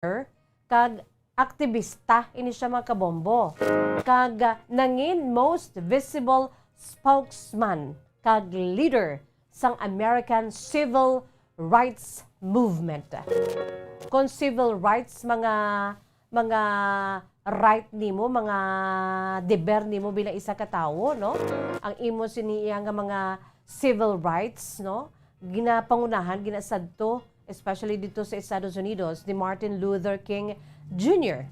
kag aktivista ini siya mga kabombo. Kag nangin most visible spokesman kag leader sang American Civil Rights Movement. Kung civil rights mga right nimo, mga deber nimo bilang isa ka tawo, no? Ang imo siniya nga mga civil rights, no? Ginapangunahan, ginasadto, especially dito sa Estados Unidos, ni Martin Luther King Jr.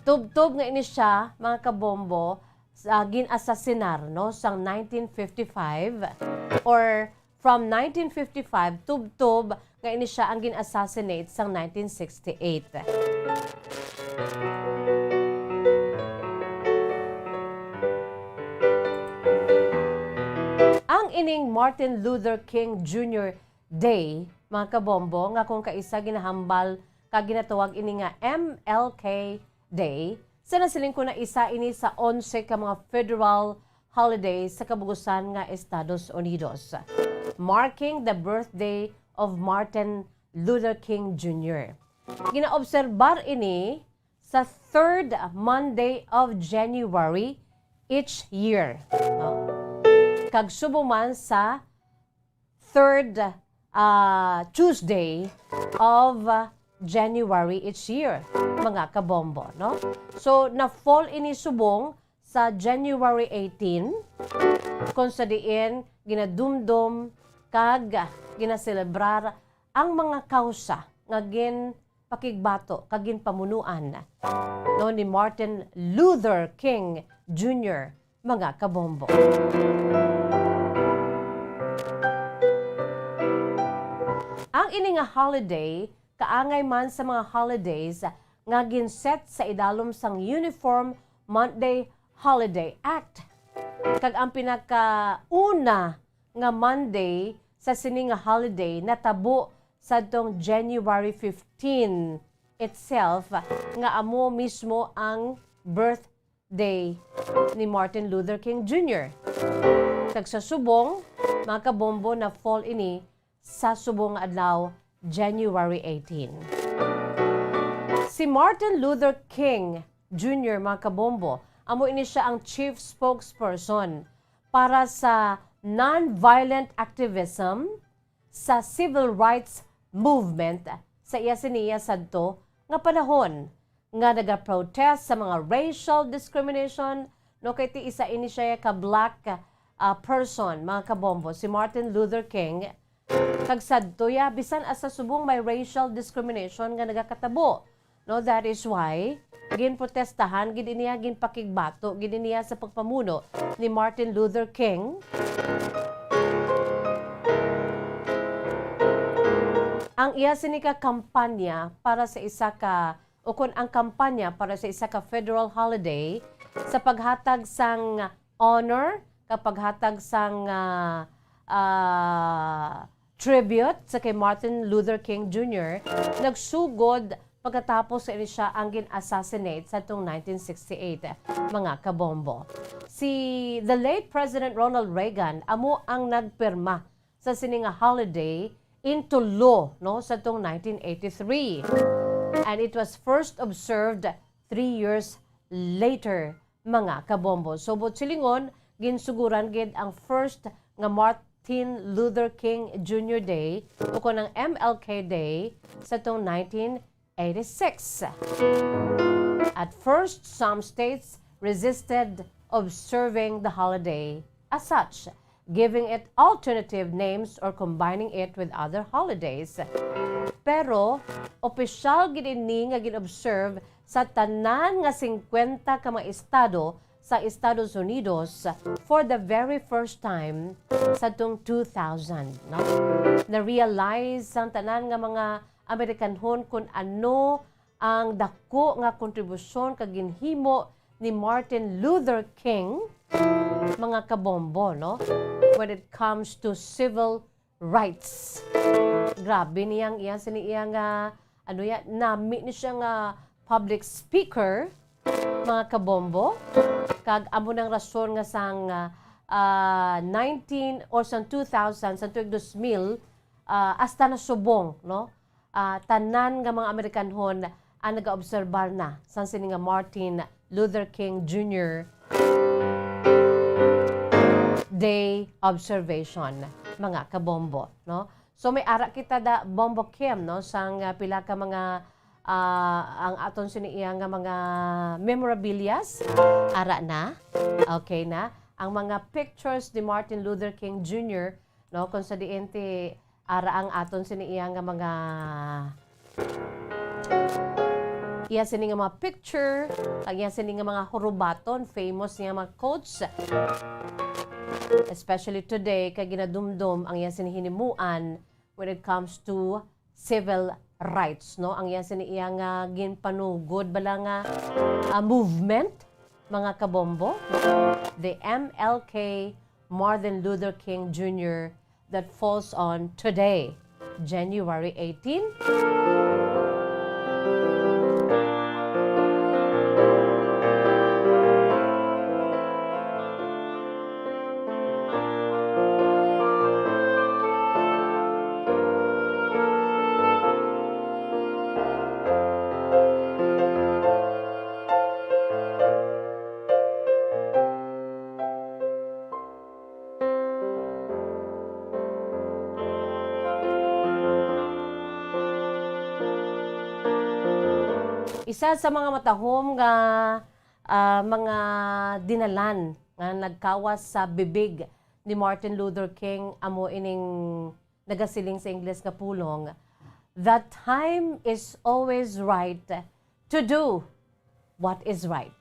Tub-tub nga ini siya, mga kabombo, gin-asasinar, no? Sang 1955 or from 1955, tub-tub nga ini siya ang gin-assassinate sang 1968. Ang ining Martin Luther King Jr. Day, mga kabombo, nga kung kaisa ginahambal ka ginatawag ini nga MLK Day, sa nasiling ko na isa ini sa 11 ka mga federal holidays sa kabugusan nga Estados Unidos, marking the birthday of Martin Luther King Jr. Ginaobserbar ini sa third Monday of January each year. Kag subuman sa third Tuesday of January each year, mga kabombo, no? So, na-fall ini subong sa January 18, kung sa diin ginadumdum kag ginaselebrar ang mga kausa nga gin pakigbato kag gin pamunuan, no, ni Martin Luther King Jr., mga kabombo. Ang ini nga holiday kaangay man sa mga holidays nga ginset sa idalom sang Uniform Monday Holiday Act. Kag ang pinakauna nga Monday sa sini nga holiday natabo sa tong January 15 itself nga amo mismo ang birthday ni Martin Luther King Jr. Kag sa subong, mga kabombo, na fall ini sa subong adlaw January 18. Si Martin Luther King Jr., mga kabombo, amo ini siya ang chief spokesperson para sa non-violent activism sa civil rights movement sa iya siniya sadto nga panahon nga naga-protest sa mga racial discrimination, no, kay ti isa ini siya ka black person, mga kabombo, si Martin Luther King. Kag sadto ya bisan asa subong may racial discrimination nga nagakatabo, no, that is why ginprotestahan gid niya, ginpakigbato gid niya sa pagpamuno ni Martin Luther King ang iya sinika kampanya para sa isa ka o kung ang kampanya para sa isa ka federal holiday sa paghatag sang honor, kapag hatag sang tribute sa kay Martin Luther King Jr. nagsugod pagkatapos sa siya ang gin-assassinate sa itong 1968, mga kabombo. Si the late President Ronald Reagan amo ang nagpirma sa sining holiday into law, no, sa itong 1983. And it was first observed 3 years later, mga kabombo. So, silingon, ginsuguran gid ang first nga Martin Luther King Jr. Day o kung ang MLK Day sa itong 1986. At first, some states resisted observing the holiday as such, giving it alternative names or combining it with other holidays. Pero, opisyal gid ini nga gin-observe sa tanan nga 50 ka mga estado sa Estados Unidos for the very first time sa tung 2000. No? Na-realize ang tanan nga mga Amerikanhon kung ano ang dako nga kontribusyon kag ginhimo ni Martin Luther King, mga kabombo, no, when it comes to civil rights. Grabe niyang iya siniyang ano ya, nami ni siya nga public speaker, mga kabombo. Kag amo nang rason nga sang 19 or sang 2000 sa tuig 2000 hasta na subong, no, tanan nga mga Amerikanhon ang nagaobserbar na sa sini nga Martin Luther King Jr. Day observation, mga kabombo, no? So may ara kita da Bombo Kim, no, sang pila ka mga ang aton siniya nga mga memorabilias, ara na, okay na, ang mga pictures ni Martin Luther King Jr., no, kung sa diente ara ang aton siniya nga mga iya sini nga mga picture, kag iya sini nga mga hurubaton, famous nga mga quotes. Especially today, kay ginadumdum ang iya sini hinimuan when it comes to civil rights, no? Ang iya sini iya nga ginpanugod bala nga movement, mga kabombo. The MLK, Martin Luther King Jr., that falls on today, January 18. Isa sa mga matahom nga mga dinalan nga nagkawas sa bibig ni Martin Luther King, amo ining nagasiling sa Ingles nga pulong, "The time is always right to do what is right."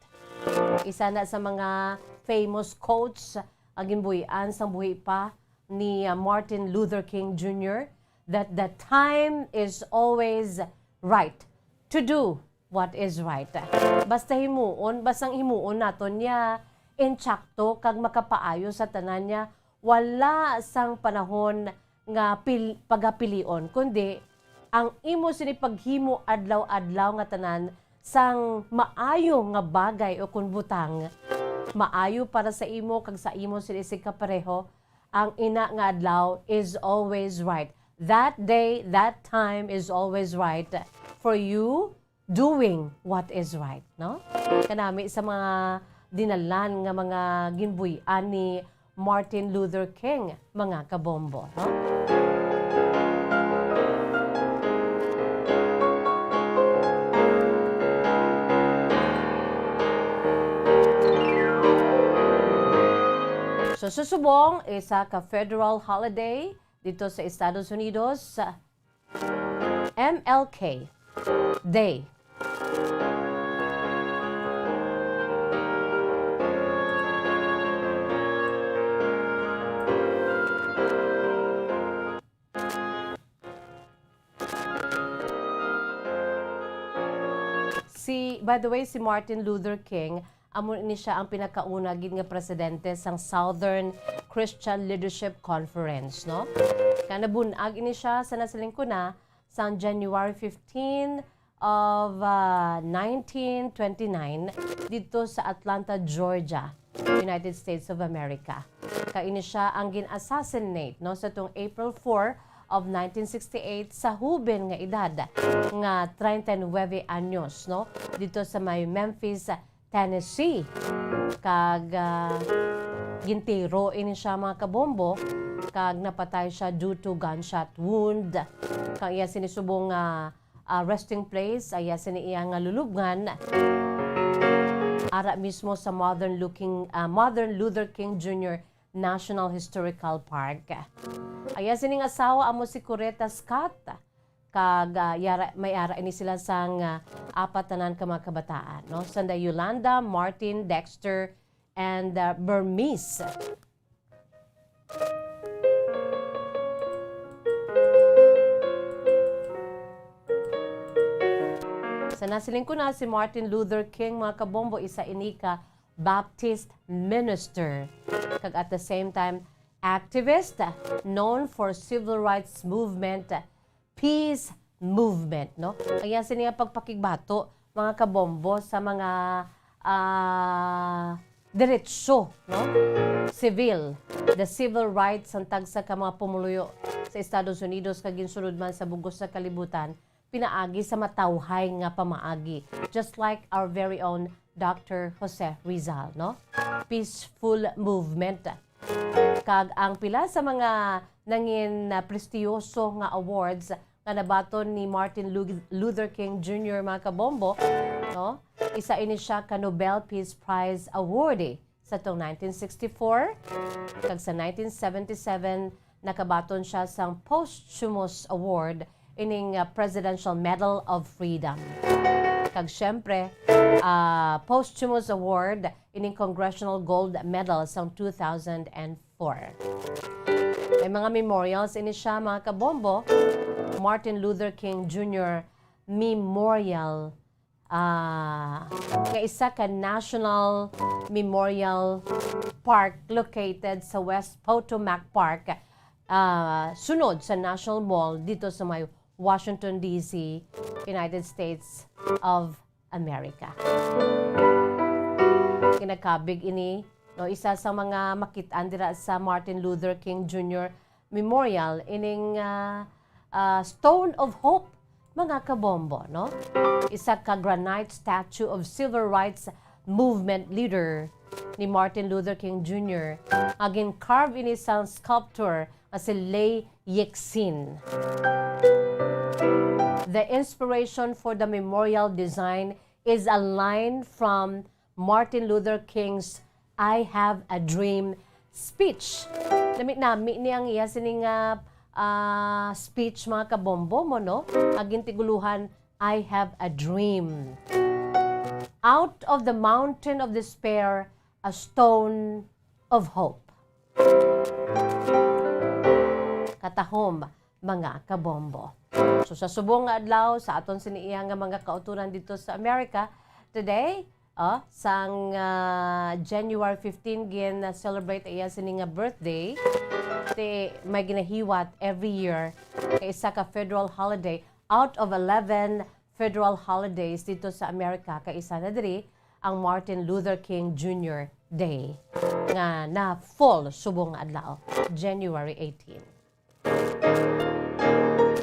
Isa na sa mga famous quotes ang ginbuhian sang buhi pa ni Martin Luther King Jr., that the time is always right to do what is right. Basta himuon, basang himuon naton niya, insakto, kag makapaayo sa tanan niya, wala sang panahon nga pagapilion, kundi ang imo sini paghimo adlaw-adlaw nga tanan sang maayo nga bagay o kun butang, maayo para sa imo kag sa imo sini kapareho, ang ina nga adlaw is always right. That day, that time is always right for you doing what is right, no? Kanami sa mga dinalan nga mga ginbuhian ni Martin Luther King, mga kabombo, no? So susubong isa ka federal holiday dito sa Estados Unidos, MLK Day. By the way, si Martin Luther King, amo ni siya ang pinakauna gid nga presidente sang Southern Christian Leadership Conference, no? Kanabunag ini siya sa nasalingkuna sang January 15 of 1929 dito sa Atlanta, Georgia, United States of America. Kaini siya ang gin-assassinate, no, sa tong April 4 of 1968 sa huben nga edad nga 39 anyos, no, dito sa may Memphis, Tennessee. Kag gintiro ini siya, mga kabombo, kag napatay siya due to gunshot wound. Kag iya sinisubong resting place, iya siniya nga lulubngan ara mismo sa Modern Luther King Jr. National Historical Park. Aya sining asawa amo si Coretta Scott, kag may ara ini sila sang apat tanan ka mga kabataan, no? Sanda Yolanda, Martin, Dexter, and Burmese. Sa nasiling ko na si Martin Luther King, mga kabombo, isa inika Baptist minister, kag at the same time activist known for civil rights movement, peace movement, no? Kaya siniya pagpakigbato, mga kabombo, sa mga diretso, no? Civil, the civil rights ang tagsa ka mga pumuluyo sa Estados Unidos kag ginsunod man sa bugos sa kalibutan, pinaagi sa matawhay nga pamaagi. Just like our very own Dr. Jose Rizal, no? Peaceful movement. Kag ang pila sa mga nangin prestiyoso nga awards nga nabaton ni Martin Luther King Jr. mga kabombo, no? Isa ini siya ka Nobel Peace Prize awardee sa tong 1964 kag sa 1977 nakabaton siya sa posthumous award ining Presidential Medal of Freedom. Kag syempre posthumous award ining Congressional Gold Medal sa 2004. May mga memorials ini siya mga kabombo. Martin Luther King Jr. Memorial nga isa ka National Memorial Park located sa West Potomac Park, sunod sa National Mall dito sa may Washington, D.C., United States of America. Kinakabig ini, no, isa sa mga makitaan dira sa Martin Luther King Jr. Memorial ining Stone of Hope, mga kabombo, no? Isa ka granite statue of civil rights movement leader ni Martin Luther King Jr. Agin carve ini sa sculptor nga si Lei Yixin. The inspiration for the memorial design is a line from Martin Luther King's I Have a Dream speech. Nami niyang iya sining speech mga kabombo mo, no? Aging tiguluhan, I have a dream. Out of the mountain of despair, a stone of hope. Katahom, mga kabombo. So sa subong nga adlaw, sa aton siniiya nga mga kauturan dito sa Amerika, today, sang January 15, gin celebrate iya sining birthday. May ginahiwat every year kay isa ka federal holiday out of 11 federal holidays dito sa Amerika, kay isa na diri ang Martin Luther King Jr. Day nga na fall subong adlaw, January 18.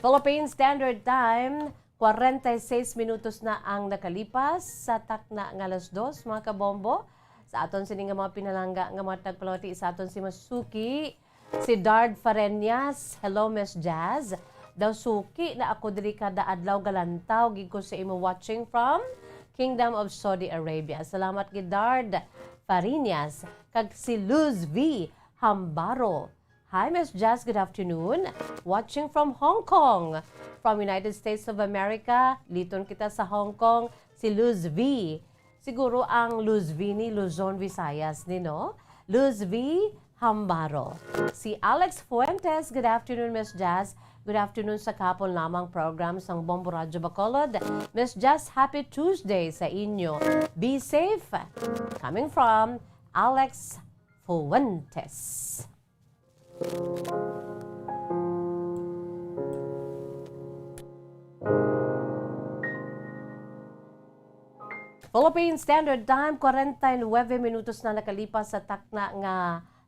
Philippine Standard Time, 46 minutos na ang nakalipas sa takna nga alas 2 mga kabombo. Sa aton sini nga mga pinalangga nga mga tagpalawati sa aton si Masuki, si Dard Fareñas. Hello, Miss Jazz. Daw suki na ako diri kada adlaw galantaw gid ko sa imo watching from Kingdom of Saudi Arabia. Salamat gid Dard Fareñas. Kag si Luz V. Hambaro. Hi, Miss Jazz. Good afternoon. Watching from Hong Kong. From United States of America. Liton kita sa Hong Kong. Si Luz V. Siguro ang Luz V ni Luzon, Visayas ni, no? Luz V. Hambaro. Si Alex Fuentes, good afternoon, Miss Jazz. Good afternoon sa Kahapon Lamang program sang Bombo Radyo Bacolod. Miss Jazz, happy Tuesday sa inyo. Be safe. Coming from Alex Fuentes. Philippine Standard Time, 49 minutos na nakalipas sa takna nga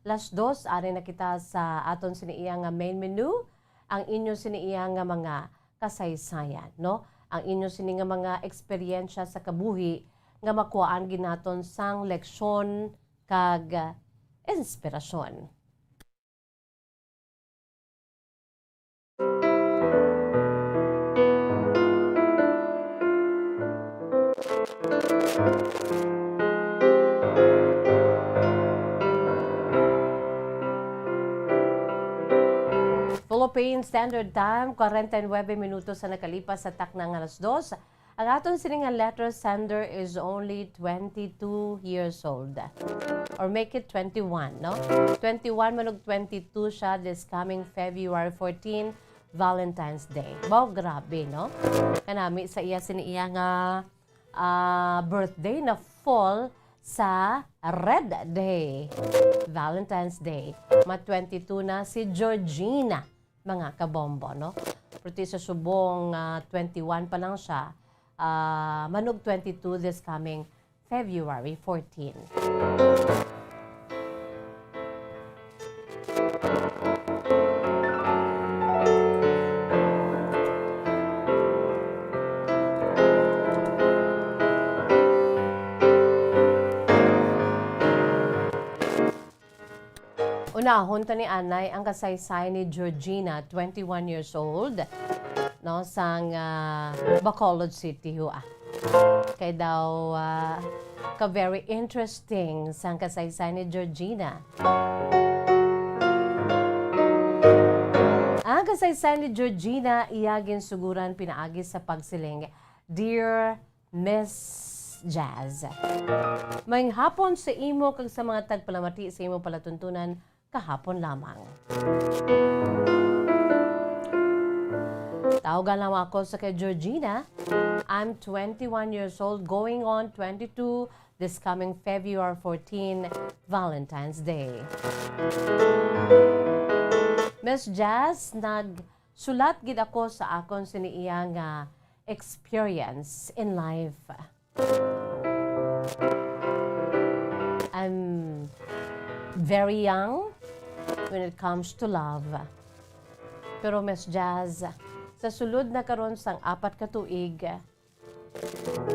Las 2, ari na kita sa aton siniiya nga main menu, ang inyo siniiya nga mga kasaysayan, no? Ang inyo sini nga mga eksperyensya sa kabuhi nga makuhaan ginaton sang leksyon kag inspirasyon. Philippine Standard Time, 49 minutos sa nakalipas sa takna nga alas 2. Ang aton sining nga letter sender is only 22 years old. Or make it 21, no? 21 manog 22 siya this coming February 14, Valentine's Day. Wow, grabe, no? Kanami sa iya siniiya nga birthday na fall sa Red Day, Valentine's Day. Ma-22 na si Georgina, mga kabombo, no? Pero sa subong 21 pa lang siya, manog 22 this coming February 14. Unahon ta ni Anay ang kasaysay ni Georgina, 21 years old, no, sang Bacolod City ho. Kay daw ka very interesting sang kasaysay ni Georgina. Ang kasaysay ni Georgina iyagin suguran pinaagi sa pagsiling, Dear Miss Jazz. Mayng hapon sa imo kag sa mga tagpalamati sa imo palatuntunan kahapon lamang. Tawagan lang ako sa kay Georgina. I'm 21 years old, going on 22 this coming February 14, Valentine's Day. Miss Jazz, nagsulat gid ako sa akon siniiyang experience in life. I'm very young when it comes to love. Pero Miss Jazz, sa sulod na karon sang 4 ka tuig,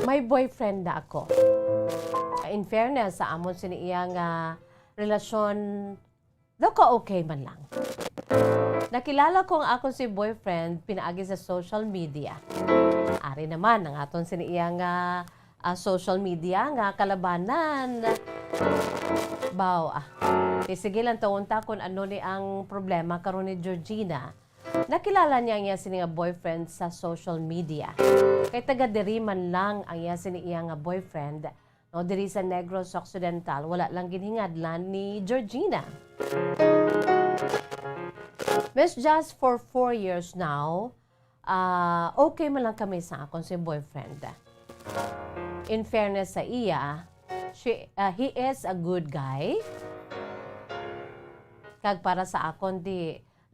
may boyfriend na ako. In fairness, sa amon siniyang relasyon, daw ka okay man lang. Nakilala ko ang akong si boyfriend pinaagi sa social media. Ari naman ang aton siniyang social media nga kalabanan. Sige lang taunta kung ano ni ang problema karon ni Georgina. Nakilala niya sini nga boyfriend sa social media. Kay taga diri man lang ang sini nga boyfriend, no, diri sa Negros Occidental, wala lang ginhingadlan ni Georgina. Miss Jazz, for 4 years now, okay man lang kami sa akong si boyfriend. In fairness sa iya, he is a good guy. Kag para sa akon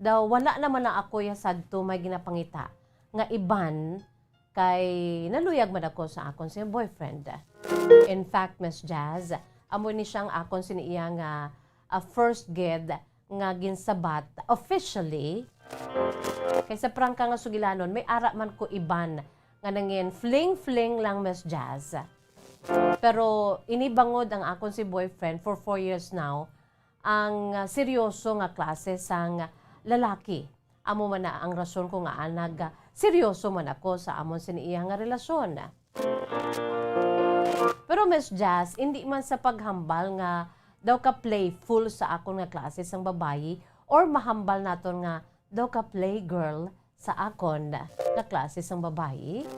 daw wala naman na ako sadto may ginapangita nga iban kay naluyag man ako sa akon si boyfriend. In fact, Miss Jazz, amo ni siyang akon siniya nga first gid nga ginsabat officially. Kaysa prangka nga sugilanon, may ara man ko iban nga nangin fling-fling lang, Miss Jazz. Pero inibangod ang akon si boyfriend for 4 years now ang seryoso nga klase sang lalaki. Amo man na ang rason ko nga seryoso man ako sa amon siniya nga relasyon. Pero Miss Jazz, hindi man sa paghambal nga daw ka playful sa akon nga klase sang babayi or mahambal naton nga daw ka playgirl sa akon nga klase sang babayi.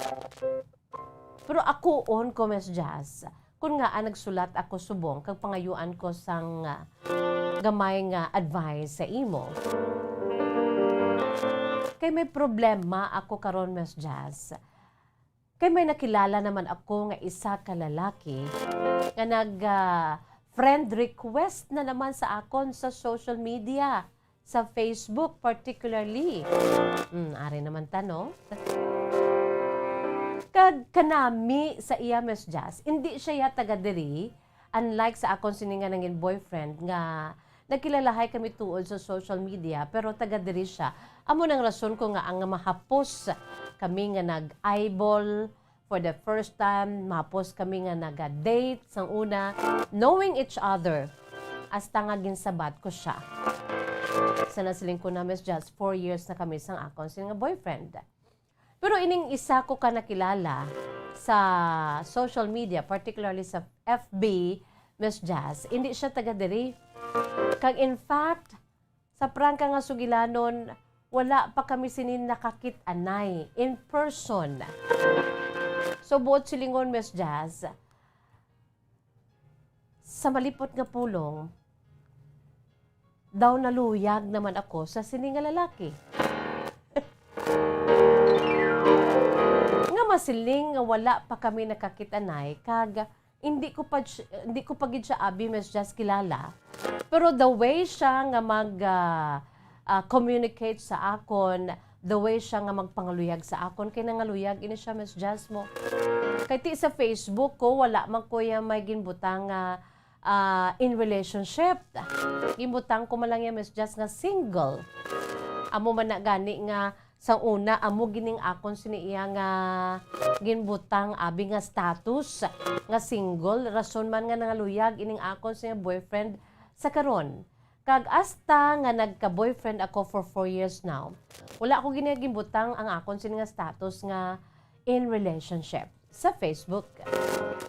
Pero ako ko, Miss Jazz, kung nga nagsulat ako subong kag pangayuan ko sang gamay nga advice sa imo. Kay may problema ako karon, Miss Jazz. Kay may nakilala naman ako nga isa ka lalaki nga friend request na naman sa akon sa social media, sa Facebook particularly. Ari naman no? Kag kanami sa iya, Miss Jazz, hindi siya taga diri, unlike sa akon sininga nangin boyfriend nga nagkilalahay kami tuod sa social media, pero taga diri siya. Amo nang rason ko nga ang mahapos kami nga nag-eyeball for the first time, mahapos kami nga nag-date sang una, knowing each other, hasta nga ginsabat ko siya. Sa nasiling ko na, Miss Jazz, 4 years na kami sang akon sininga boyfriend. Pero ining isa ko ka nakilala sa social media, particularly sa FB, Miss Jazz, hindi siya taga diri. Kag in fact, sa prangka nga sugilanon, wala pa kami sinin nakakit-anay in person. So buot silingon, Miss Jazz, sa malipot nga pulong, daw naluyag naman ako sa sining nga lalaki. Nga masiling nga wala pa kami nakakit-anay, kag hindi ko pa gid siya abi, Miss Jazz, kilala. Pero the way siya nga mag communicate sa akon the way siya nga magpangaluyag sa akon, kay nangaluyag ini siya, Miss Jazz mo. Kay ti sa Facebook ko, wala man ko yung may ginbutang in relationship. Ginbutang ko man lang yung Miss Jazz nga single. Amo man na gani nga sa una, amo gining akon siniya nga ginbutang abi nga status nga single. Rason man nga nangaluyag ining akon sa boyfriend sa karon. Kag asta nga nagka-boyfriend ako for 4 years now, wala ako ginagimbutang ang akon sini nga status nga in relationship sa Facebook.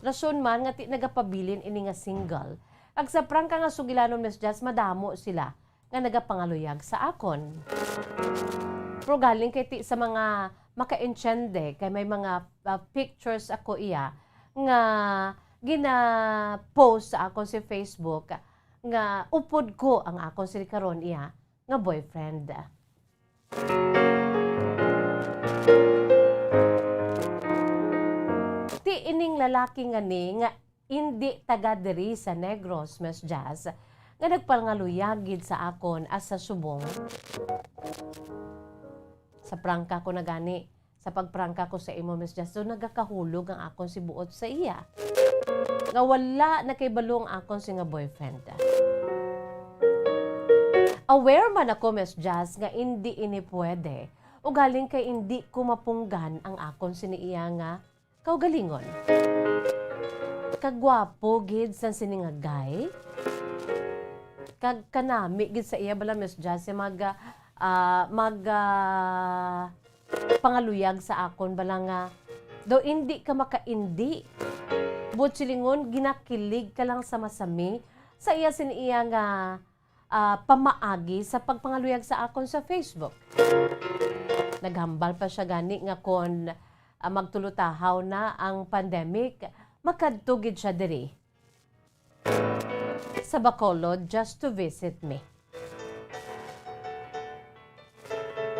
Rason man nga ti nagapabilin ini nga single. Ag sa prangka nga sugilanon, Miss Jazz, madamo sila nga nagapangaluyag sa akon. Pero galing kay ti sa mga maka-enchende, kay may mga pictures ako iya nga gina-post sa akon si Facebook nga upod ko ang akon si karon iya nga boyfriend. Ti ining lalaki nga ni nga hindi taga diri sa Negros, Miss Jazz, nga nagpangaluyagid sa akon as sa subong. Sa prangka ko na gani, sa pagprangka ko sa imo, Miss Jazz, so nagakahulog ang akon si buot sa iya. Nga wala na kay balong akon si nga boyfriend. Aware man ako, Miss Jazz, nga hindi ini pwede. O galing kay hindi ko mapunggan ang akon si iya nga kaugalingon. Kagwapo gid sa sini nga guy. Kag kanami gid sa iya bala, Miss Jazz, pangaluyag sa akon bala nga do hindi ka makaindi. But silingon ginakilig ka lang sa masami sa iya siniya nga pamaagi sa pagpangaluyag sa akon sa Facebook. Naghambal pa siya gani nga kon magtulutahaw na ang pandemic, makadtugid siya diri sa Bacolod just to visit me.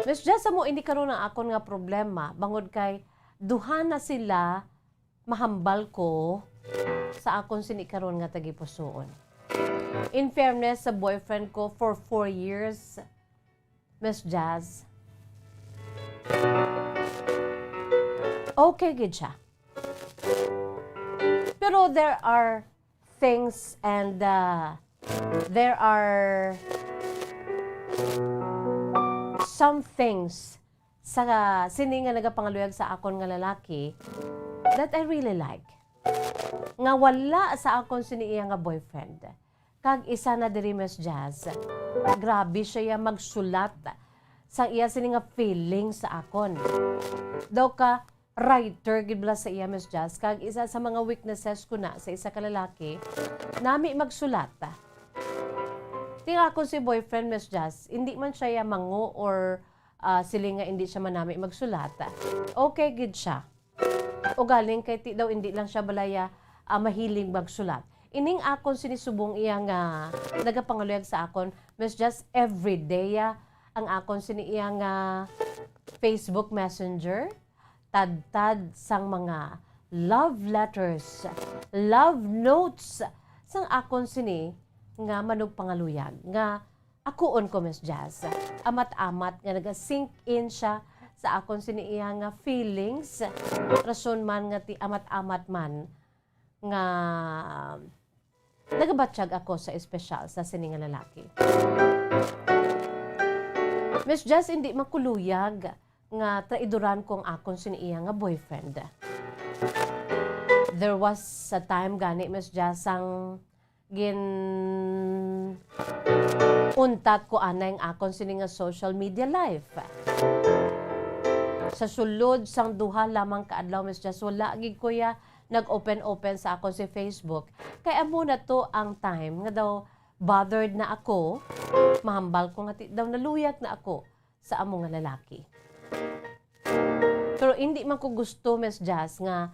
Miss Jazz, mo hindi karon ang akon nga problema bangod kay duha na sila mahambal ko sa akon sini karon nga tagipusoon. In fairness sa boyfriend ko for 4 years, Miss Jazz, okay gid siya. Pero there are things and there are some things sa sini nga nagapangaluyag sa akon nga lalaki that I really like. Nga wala sa akon sini iya nga boyfriend. Kag isa na diri, Miss Jazz, grabe siya magsulat sa iya sini nga feeling sa akon. Daw ka writer gid bala sa iya, Miss Jazz, kag isa sa mga weaknesses ko na sa isa ka lalaki, nami magsulat. Tinga ako si boyfriend, Miss Jazz, hindi man siya mango or sili nga hindi siya manami magsulat. Okay gid siya. O galing kay ti daw hindi lang siya balaya mahiling magsulat. Ining akon sinisubong iya nga nagapangaluyag sa akon, Miss Jazz, everyday ang akon sini iya nga Facebook Messenger, tad-tad sang mga love letters, love notes sang akon sini nga manug pangaluyag nga akuon ko, Miss Jazz. Amat-amat nga naga-sink in siya sa akon sini iya nga feelings. Rason man nga ti amat-amat man nga nagabatsyag ako sa espesyal sa sini nga lalaki. Miss Jazz, hindi makuluyag nga traidoran kong akon sini iya nga boyfriend. There was a time gani, Miss Jazz, ang untat ko anay ang akon sini nga social media life. Sa sulod sang duha lamang kaadlaw, Miss Jazz, wala gid ko ya nag-open sa akon si Facebook. Kaya amo na to ang time nga daw bothered na ako, mahambal ko nga daw naluyag na ako sa amo nga lalaki. Pero hindi man ko gusto, Miss Jazz, nga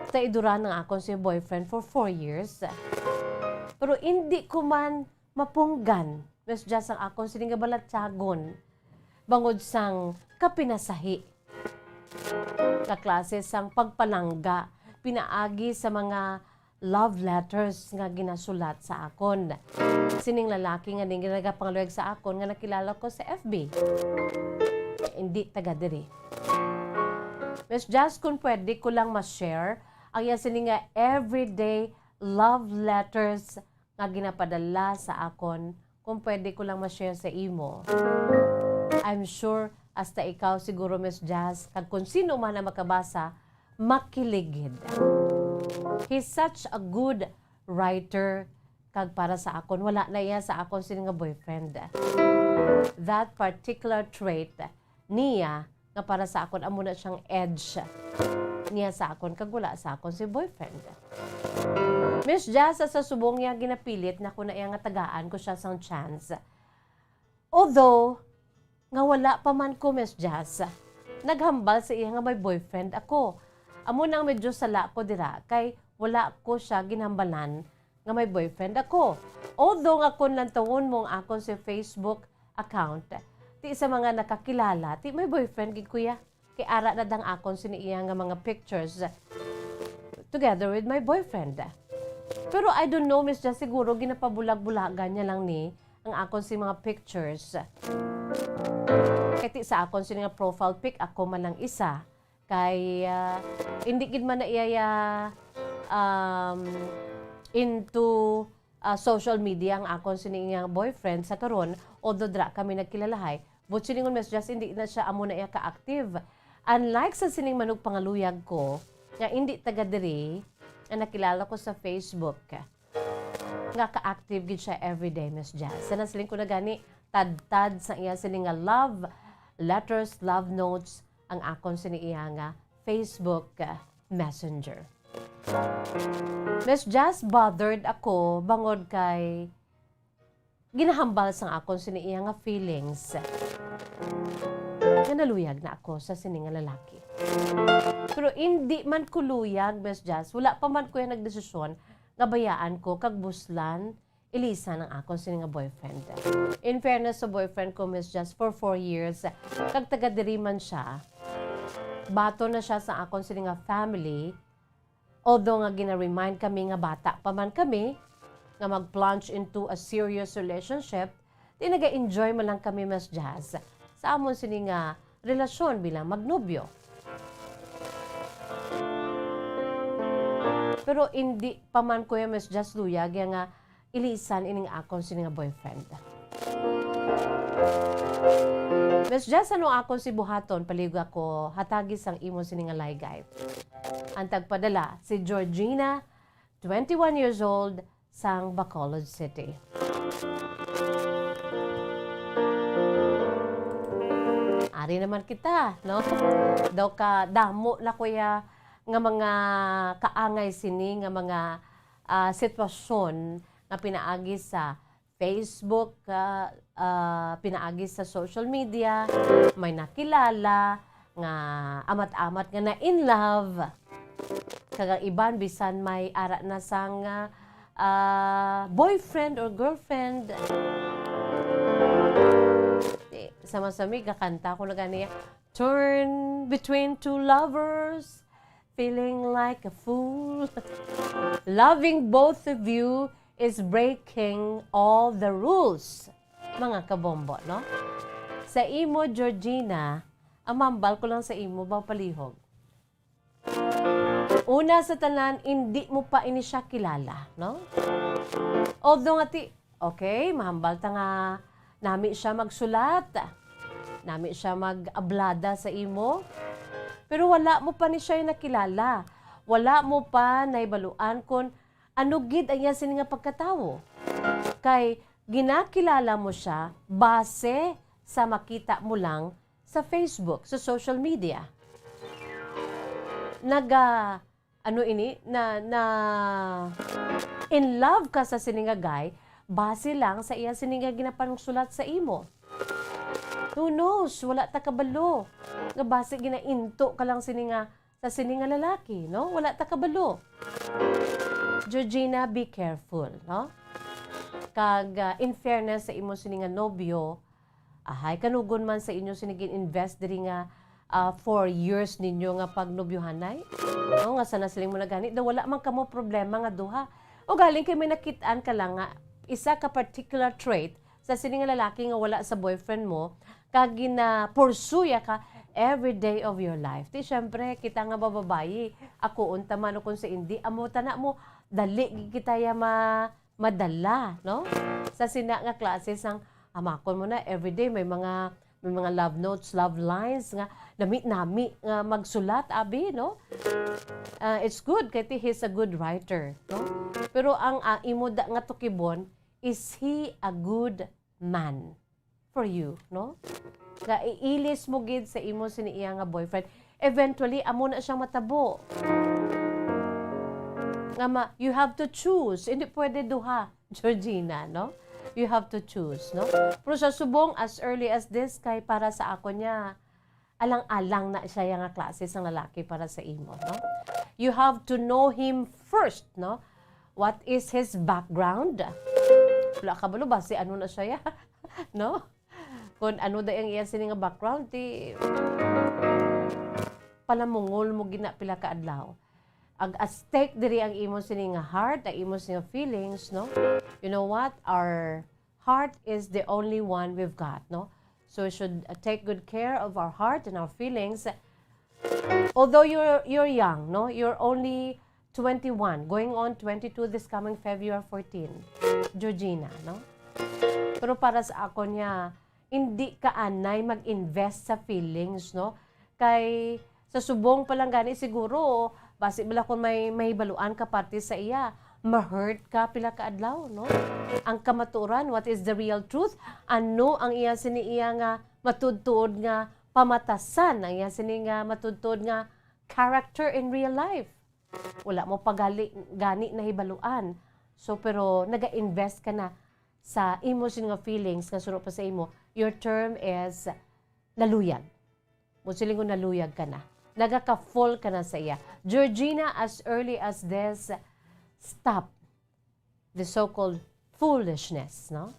taiduran ng akon si boyfriend for 4 years. Pero hindi ko man mapunggan, Miss Jazz, ang akon sining nga balatsagon bangod sang kapinasahi. Kaklase sang pagpalangga, pinaagi sa mga love letters nga ginasulat sa akon. Sining lalaki nga ning nagapangaluyag sa akon nga nakilala ko sa FB. hindi taga diri. Miss Jazz, kung pwede ko lang ma-share ang iya sini nga everyday love letters nga ginapadala sa akon, kung pwede ko lang ma-share sa imo. I'm sure hasta ikaw siguro, Miss Jazz, kag kung sino man na makabasa, makiligid. He's such a good writer, kag para sa akon, wala na iya sa akon sini nga boyfriend. That particular trait niya, nga para sa akon, amo na siyang edge niya sa akon, kag wala sa akon si boyfriend. Miss Jazz, sa subong niya ginapilit na kung na iya nga tagaan ko siya sang chance. Although, nga wala pa man ko, Miss Jazz, naghambal sa iya nga may boyfriend ako. Amo nang medyo sala ko dira, kay wala ko siya ginhambalan nga may boyfriend ako. Although nga kung lantawon mong akon si Facebook account, ti sa mga nakakilala, ti may boyfriend gid kuya. Kay ara na dang akon siniiya nga mga pictures together with my boyfriend. Pero I don't know, Miss Jazz, siguro ginapabulag-bulagan niya lang ni ang akon si mga pictures. Kaya ti sa akon sini nga profile pic ako man lang isa. Kay hindi gid man na iya into social media ang akon sini nga boyfriend sa karon, although dra kami nagkilalahay. But siningon, Miss Jazz, hindi na siya amo na iya ka-active. Unlike sa sining manug pangaluyag ko, nga hindi taga diri, na nakilala ko sa Facebook, nga ka-active gid siya everyday, Miss Jazz. Sa nasiling ko na gani, tad-tad sa iya sining nga love letters, love notes, ang akon sini iya nga Facebook Messenger. Miss Jazz, bothered ako bangod kay ginahambal sang akon sini iya nga feelings. Nga naluyag na ako sa sini nga lalaki. Pero hindi man ko luyag, Miss Jazz, wala pa man ko yung nagdesisyon nga bayaan ko kag buslan ilisan ang akon sini nga boyfriend. In fairness sa boyfriend ko, Miss Jazz, for 4 years, kag taga diri man siya, bato na siya sa akon sini nga family, although nga gina-remind kami nga bata pa man kami, nga mag-plunge into a serious relationship, di naga-enjoy man lang kami, Miss Jazz, sa amon sini nga relasyon bilang magnobyo. Pero hindi pa man ko yung Miss Jazz luyag nga ilisan ining akon sini nga boyfriend. Miss Jazz, ano akon si buhaton paligo ako hatagis ang imo sini nga laygay. Ang tagpadala si Georgina, 21 years old, sang Bacolod City. Ari naman kita, no? Daw ka damo na kuya nga mga kaangay sini nga mga sitwasyon nga pinaagi sa Facebook, pinaagi sa social media, may nakilala nga amat-amat nga na in love. Kagang iban bisan may ara na sang boyfriend or girlfriend. Sama-sami kakanta ko na ganiya, turn between two lovers, feeling like a fool. Loving both of you is breaking all the rules. Mga kabombo, no? Sa imo, Georgina, amambal ko lang sa imo, bang palihog. Una sa tanan, hindi mo pa ini siya kilala, no? Although nga okay, mahambal ta nga, nami siya magsulat, nami siya mag-ablada sa imo, pero wala mo pa ni siya yung nakilala. Wala mo pa naibaluan kung ano gid ang iya sini nga pagkatawo. Kay ginakilala mo siya base sa makita mo lang sa Facebook, sa social media. In love ka sa sini nga guy base lang sa iya sini nga ginapanungsulat sa imo. Who knows? Wala ta kabalo. Nga base ginainto ka lang sini nga sa sini nga lalaki, no? Wala ta kabalo. Georgina, be careful, no? Kag in fairness sa imo sini nga nobyo, kanugon man sa inyo sinigin invest diri nga 4 years ninyo nga pagnobyohanay. No, nga sana siling mo na gani, daw wala man kamo problema nga duha. O galing kay may nakitaan ka lang nga isa ka particular trait sa sini nga lalaki nga wala sa boyfriend mo, kag gina-pursuya ka every day of your life. Di syempre, kita nga bababayi, ako unta man kung sa hindi, amo tana mo, dali kita ya madala, no? Sa sina nga klase sang amakon mo na everyday may mga love notes, love lines nga nami nga magsulat abi, no? It's good kay he's a good writer, no? Pero ang imo da nga tukibon, is he a good man for you, no? Nga iilis mo gid sa imo siniiya nga boyfriend, eventually amo na siyang matabo. Nga you have to choose. Hindi pwede duha, Georgina, no? You have to choose, no? Pero sa subong as early as this kay para sa ako niya, alang-alang na siya nga klase sang lalaki para sa imo, no? You have to know him first, no? What is his background? Wala ka balo ba si ano na siya, no? Kung ano da yung iya sini nga background, ti palamungol mo gina pila ka adlaw. Ag-stake diri ang imo sini nga heart, ang imo sini nga feelings, no? You know what? Our heart is the only one we've got, no? So we should take good care of our heart and our feelings. Although you're young, no? You're only 21, going on 22 this coming February 14, Georgina, no? Pero para sa ako niya, hindi ka anay mag-invest sa feelings, no? Kay sa subong pa lang gani siguro, basi bala kung may baluan ka parte sa iya, ma-hurt ka pila ka adlaw, no? Ang kamaturan, what is the real truth? Ano ang iya siniiya nga matudtod nga pamatasan, ang iya sini nga matudtod nga character in real life? Wala mo gani na hibaluan. So pero naga-invest ka na sa imo sini nga feelings nga suro pa sa imo. Your term is naluyag. Musiling ko naluyag ka na. Nagaka-fall ka na sa iya. Georgina, as early as this, stop the so-called foolishness, no?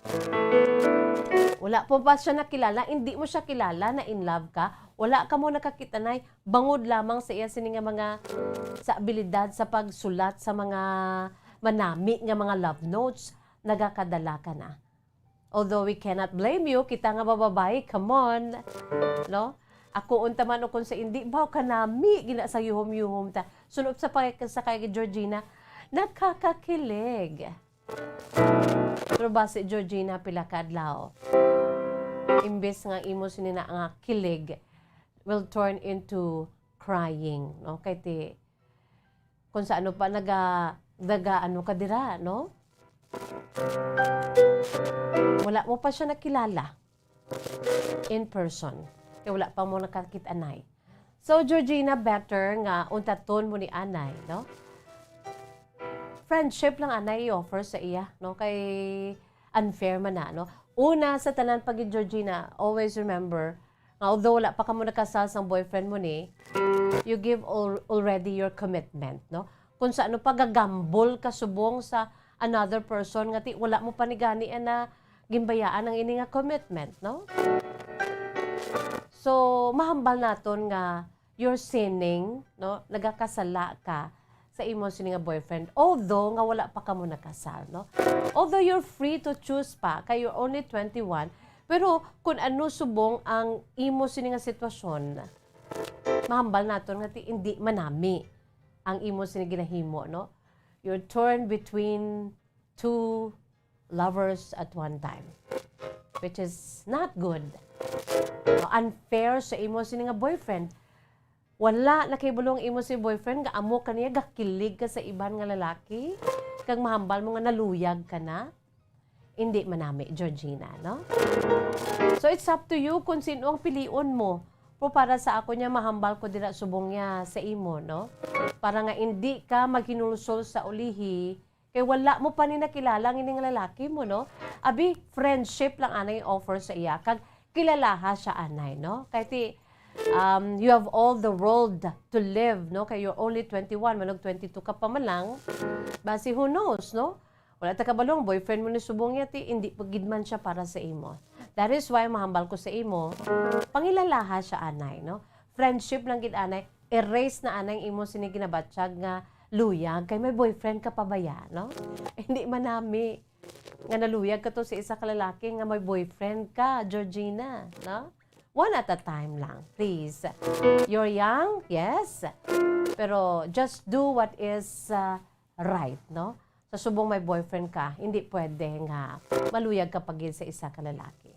Wala po ba siya nakilala? Hindi mo siya kilala na in love ka? Wala ka mo nakakitanay? Bangod lamang sa iya sini nga mga sa abilidad sa pagsulat sa mga manami nga mga love notes, nagakadala ka na. Although we cannot blame you, kita nga bababae, come on, no? Ako unta man kung sa hindi baw kanami gina sa yuhom-yuhom ta. Sunod sa kay Georgina, nakakakilig. Pero base Georgina pila ka adlaw. Imbes nga imo sinina nga kilig will turn into crying, no? Kay ti kung sa ano pa daga ano ka dira, no? Wala mo pa siya nakilala in person. Kaya wala pa mo nakakit-anay. So, Georgina, better nga untaton mo ni anay, no? Friendship lang anay i-offer sa iya, no? Kay unfair man na, no? Una, sa tanan pag Georgina, always remember, although wala pa ka mo nakasal sa boyfriend mo ni, you give already your commitment, no? Kung sa ano pa gagambol ka subong sa another person, nga wala mo pa ni gani na gimbayaan ang ini nga commitment, no? So, mahambal naton nga you're sinning, no? Nagakasala ka sa imo sini nga boyfriend. Although nga wala pa ka mo nakasal, no? Although you're free to choose pa, kay you're only 21, pero kung ano subong ang imo sini nga sitwasyon, mahambal naton nga hindi manami ang imo sini ginahimo, no? You're torn between two lovers at one time, which is not good. Unfair sa imo sini nga boyfriend. Wala nakibulong imo si boyfriend nga amo kaniya gakilig ka sa iban nga lalaki kag mahambal mo nga naluyag ka na. Hindi manami, Georgina, no? So it's up to you kung sino ang piliun mo. Pero para sa ako niya mahambal ko dira subong niya sa imo, no? Para nga hindi ka maghinulsol sa ulihi kay wala mo pa ni nakilala ang ining lalaki mo, no? Abi friendship lang anay offer sa iya kag kilalaha siya anay, no? Kay ti you have all the world to live, no? Kay you're only 21, manog 22 ka pa man lang. Basi who knows, no? Wala ta kabalong boyfriend mo ni subong niya ti hindi pagidman siya para sa imo. That is why mahambal ko sa imo, pangilalaha siya anay, no? Friendship lang gid anay, erase na anay imo sini ginabatsyag nga luyag kay may boyfriend ka pa ba ya, no? Hindi manami. nga naluyag ka to sa isa ka lalaki nga may boyfriend ka, Georgina, no? One at a time lang, please. You're young, yes, pero just do what is right, no? Sa subong may boyfriend ka, hindi pwede nga maluyag ka pag sa isa ka lalaki.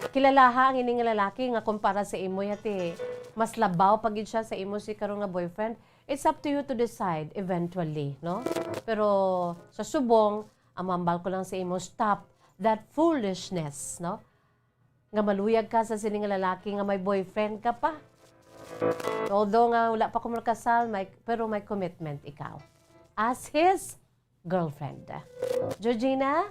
Kilalaha ang ining lalaki nga kumpara sa imo yati, mas labaw pag siya sa imo si karong nga boyfriend. It's up to you to decide eventually, no? Pero sa subong, amambal ko lang sa imo, stop that foolishness, no? Nga maluyag ka sa sining lalaki nga may boyfriend ka pa. Although nga wala pa ko makasal, pero may commitment ikaw as his girlfriend. Georgina,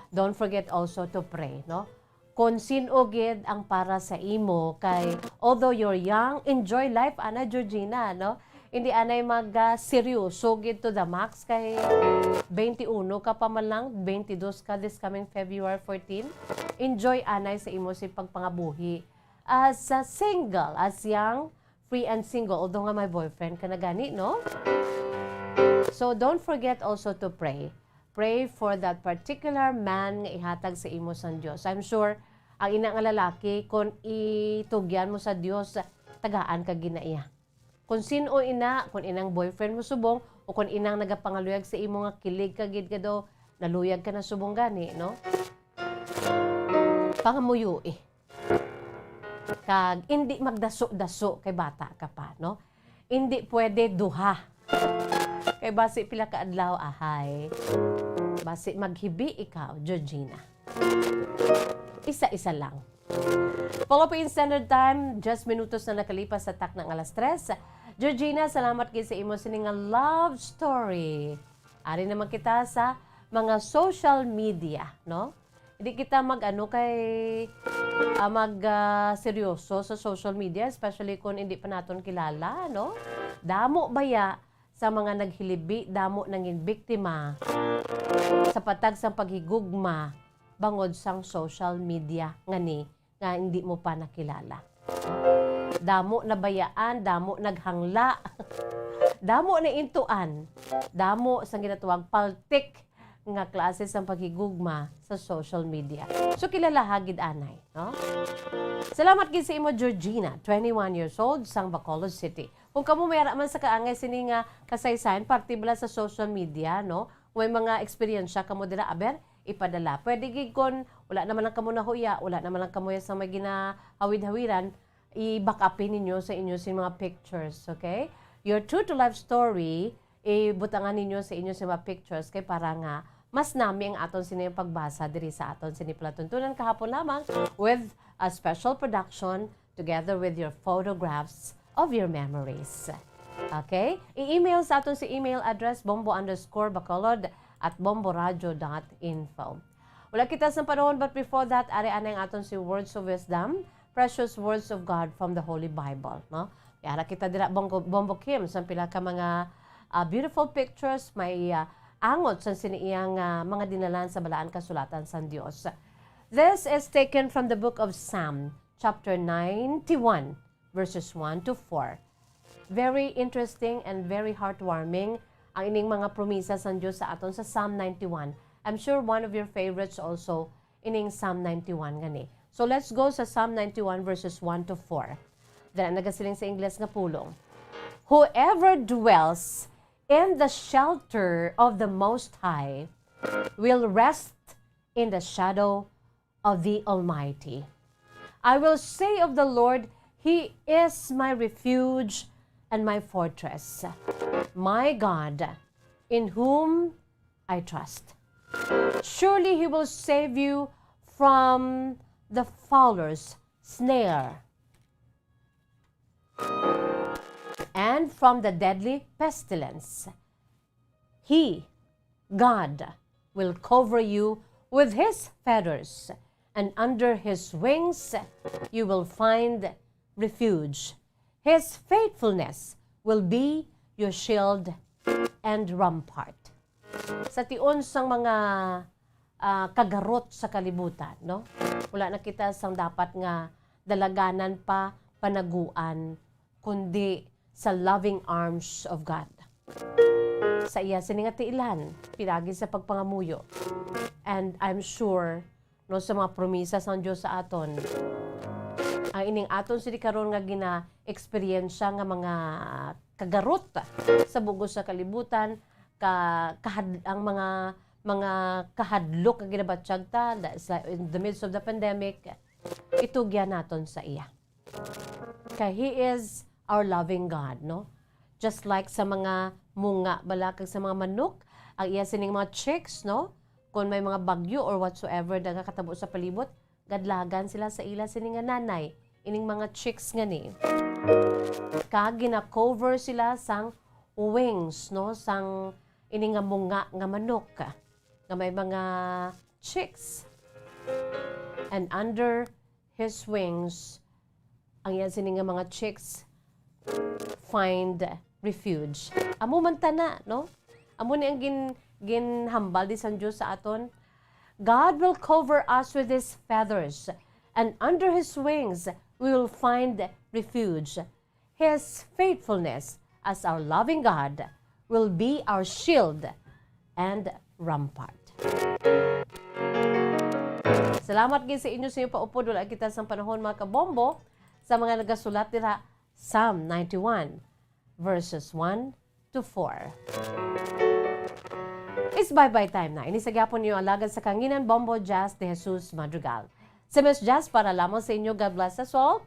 don't forget also to pray, no? Kung sino gid ang para sa imo kay although you're young, enjoy life ana Georgina, no? Hindi anay mag-seryoso gid to the max kay 21 ka pa man lang, 22 ka this coming February 14. Enjoy anay sa imo si pagpangabuhi as a single, as young, free and single, although nga may boyfriend ka na gani, no? So don't forget also to pray. Pray for that particular man nga ihatag sa imo sa Dios. I'm sure ang ina nga lalaki kung itugyan mo sa Dios, tagaan ka ginaiya. Kung sino ina, kung inang boyfriend mo subong o kung inang nagapangaluyag sa imo nga kilig ka gid ka do, naluyag ka na subong gani, no? Pangamuyo Kag hindi magdaso-daso kay bata ka pa, no? Hindi pwede duha. Kay basi pila ka adlaw ahay. Basi maghibi ikaw, Georgina. Isa-isa lang. Philippine Standard Time, just minutos na nakalipas sa tak ng alas 3. Georgina, salamat kayo sa imo sining love story. Ari naman kita sa mga social media, no? Hindi kita seryoso sa social media, especially kung hindi pa naton kilala, no? Damo baya sa mga naghilibi, damo nangin biktima sa patag sang paghigugma bangod sang social media ngani nga hindi mo pa nakilala. Damo na bayaan, damo naghangla, damo na intuan, damo sang ginatuwag paltik nga klase sang paghigugma sa social media. So kilala hagid anay, no? Salamat gid sa imo Georgina, 21 years old, sang Bacolod City. Kung kamo mayara man sa kaangay sini nga kasaysayan, partibla sa social media, no? May mga experience kamo dira aber ipadala. Pwede gid kon wala naman lang kamo nahuya, wala naman lang kamo sa may ginahawid-hawiran, i-back upin ninyo sa inyo sa mga pictures, okay? Your true to life story, ibutangan ninyo sa inyo sa mga pictures kay para nga mas nami ang aton sini pagbasa diri sa aton sini palatuntunan kahapon lamang with a special production together with your photographs of your memories. Okay? I-email sa aton si email address bombo_bacolod@bomboradio.info. Wala kita sa panahon, but before that, ari anay aton si words of wisdom, precious words of God from the Holy Bible, no? Kaya kita dira Bombo Kim sa pila ka mga beautiful pictures, may angot sa siniyang mga dinalan sa balaan kasulatan sa Dios. This is taken from the book of Psalm, chapter 91, verses 1 to 4. Very interesting and very heartwarming ang ining mga promisa sa Diyos sa aton sa Psalm 91. I'm sure one of your favorites also ining Psalm 91 gani. So let's go sa Psalm 91 verses 1 to 4. Dala nagasiling sa Ingles nga pulong. Whoever dwells in the shelter of the Most High will rest in the shadow of the Almighty. I will say of the Lord, He is my refuge and my fortress, my God, in whom I trust. Surely He will save you from the fowler's snare and from the deadly pestilence. He, God, will cover you with His feathers, and under His wings you will find refuge. His faithfulness will be your shield and rampart. Sa tiun sang mga kagarot sa kalibutan, no? Wala na kita sang dapat nga dalaganan pa panaguan kundi sa loving arms of God. sa iya sining tiilan pinagi sa pagpangamuyo. And I'm sure no sa mga promisa sa Dios sa aton, ang ining aton sini karon nga gina-eksperyensya nga mga kagarot sa bugos sa kalibutan, ang mga kahadlok nga ginabatsyag ta in the midst of the pandemic, itugyan naton sa iya. Kay He is our loving God, no? Just like sa mga munga, balakag sa mga manok, ang iya sining mga chicks, no? Kung may mga bagyo or whatsoever na kakatabo sa palibot, gadlagan sila sa ila sining nga nanay, ining mga chicks nga ni. Gina-cover sila sang wings, no? Sang ining nga munga nga manok, nga may mga chicks. And under His wings, ang yan sining nga mga chicks find refuge. Amo man tana, no? Amo ni ang ginhambal di sang Dios sa aton. God will cover us with His feathers, and under His wings we will find refuge. His faithfulness as our loving God will be our shield and rampart. Salamat gid sa inyo sa inyong paupod. Wala kita sa panahon mga kabombo sa mga nagasulat dira Psalm 91 verses 1 to 4. It's bye-bye time na. Inisagapon niyo alagad sa kanginan Bombo Jazz de Jesus-Madrigal. Sa Miss Jazz para lamang sa inyo. God bless us all.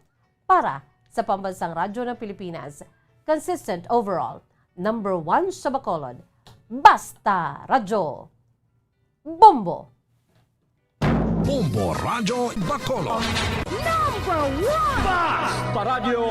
Para sa Pambansang Radyo ng Pilipinas. Consistent overall. Number 1 sa Bacolod. Basta Radyo. Bombo. Bombo Radyo Bacolod. Number 1! Basta Radyo